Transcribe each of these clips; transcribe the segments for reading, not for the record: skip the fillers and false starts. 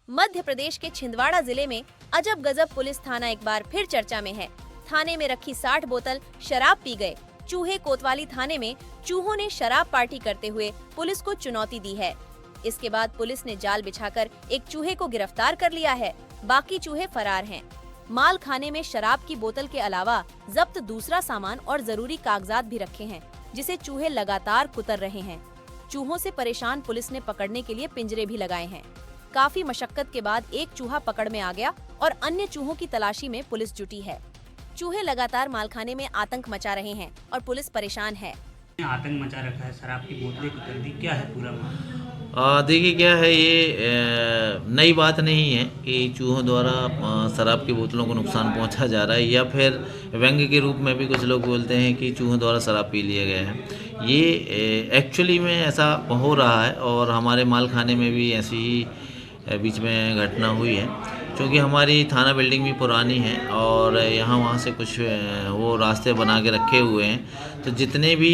मध्य प्रदेश के छिंदवाड़ा जिले में अजब गजब पुलिस थाना एक बार फिर चर्चा में है। थाने में रखी 60 बोतल शराब पी गए चूहे। कोतवाली थाने में चूहों ने शराब पार्टी करते हुए पुलिस को चुनौती दी है। इसके बाद पुलिस ने जाल बिछाकर एक चूहे को गिरफ्तार कर लिया है। बाकी चूहे फरार हैं। माल खाने में शराब की बोतल के अलावा जब्त दूसरा सामान और जरूरी कागजात भी रखे हैं, जिसे चूहे लगातार कुतर रहे हैं। चूहों से परेशान पुलिस ने पकड़ने के लिए पिंजरे भी लगाए हैं। काफी मशक्कत के बाद एक चूहा पकड़ में आ गया और अन्य चूहों की तलाशी में पुलिस जुटी है। चूहे लगातार मालखाने में आतंक मचा रहे हैं और पुलिस परेशान है। आतंक मचा रखा है, शराब की बोतलें कुतर दी, क्या है पूरा मामला? देखिए क्या है, ये नई बात नहीं है कि चूहों द्वारा शराब की बोतलों को नुकसान पहुंचा जा रहा है, या फिर व्यंग्य के रूप में भी कुछ लोग बोलते हैं कि चूहों द्वारा शराब पी लिया गया है। ये एक्चुअली में ऐसा हो रहा है और हमारे मालखाने में भी ऐसी ही बीच में घटना हुई है। क्योंकि हमारी थाना बिल्डिंग भी पुरानी है और यहाँ वहाँ से कुछ वो रास्ते बना के रखे हुए हैं, तो जितने भी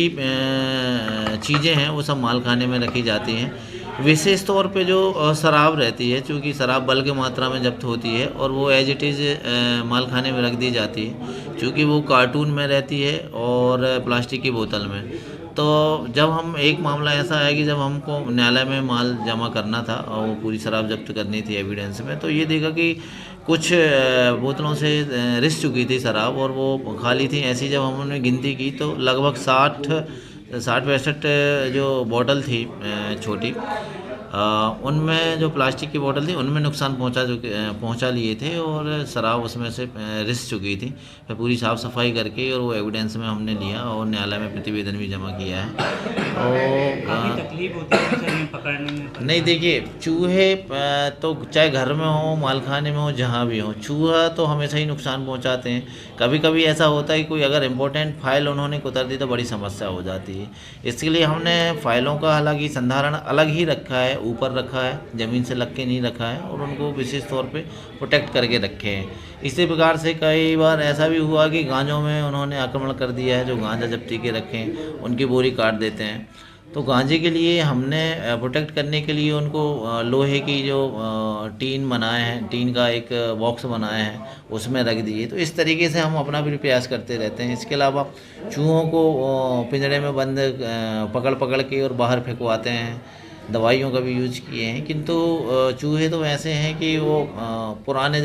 चीज़ें हैं वो सब मालखाने में रखी जाती हैं। विशेष तौर पे जो शराब रहती है, चूँकि शराब बल्क मात्रा में जब्त होती है और वो एज इट इज़ मालखाने में रख दी जाती है, चूँकि वो कार्टून में रहती है और प्लास्टिक की बोतल में। तो जब हम एक मामला ऐसा है कि जब हमको न्यायालय में माल जमा करना था और वो पूरी शराब जब्त करनी थी एविडेंस में, तो ये देखा कि कुछ बोतलों से रिस चुकी थी शराब और वो खाली थी। ऐसी जब हमने गिनती की तो लगभग 60-65 जो बोतल थी छोटी, उनमें जो प्लास्टिक की बोतल थी उनमें नुकसान पहुंचा लिए थे और शराब उसमें से रिस चुकी थी। फिर पूरी साफ़ सफाई करके और वो एविडेंस में हमने लिया और न्यायालय में प्रतिवेदन भी जमा किया है। काफ़ी तकलीफ होती है सर इन्हें पकड़ने में? नहीं, देखिए चूहे तो चाहे घर में हो, मालखाने में हो, जहाँ भी हो, चूहा तो हमेशा ही नुकसान पहुंचाते हैं। कभी कभी ऐसा होता है कि कोई अगर इम्पोर्टेंट फाइल उन्होंने कुतर दी तो बड़ी समस्या हो जाती है। इसके लिए हमने फाइलों का हालांकि संधारण अलग ही रखा है, ऊपर रखा है, ज़मीन से लग के नहीं रखा है और उनको विशेष तौर पे प्रोटेक्ट करके रखे हैं। इसी प्रकार से कई बार ऐसा भी हुआ कि गांजों में उन्होंने आक्रमण कर दिया है। जो गांजा जब्ती के रखे हैं उनकी बोरी काट देते हैं। तो गांजे के लिए हमने प्रोटेक्ट करने के लिए उनको लोहे की जो टीन बनाए हैं, टीन का एक बॉक्स बनाया है, उसमें रख दिए। तो इस तरीके से हम अपना भी प्रयास करते रहते हैं। इसके अलावा चूहों को पिंजरे में बंद पकड़ पकड़ के और बाहर फेंकवाते हैं। दवाइयों का भी यूज किए हैं, किंतु चूहे तो ऐसे हैं कि वो पुराने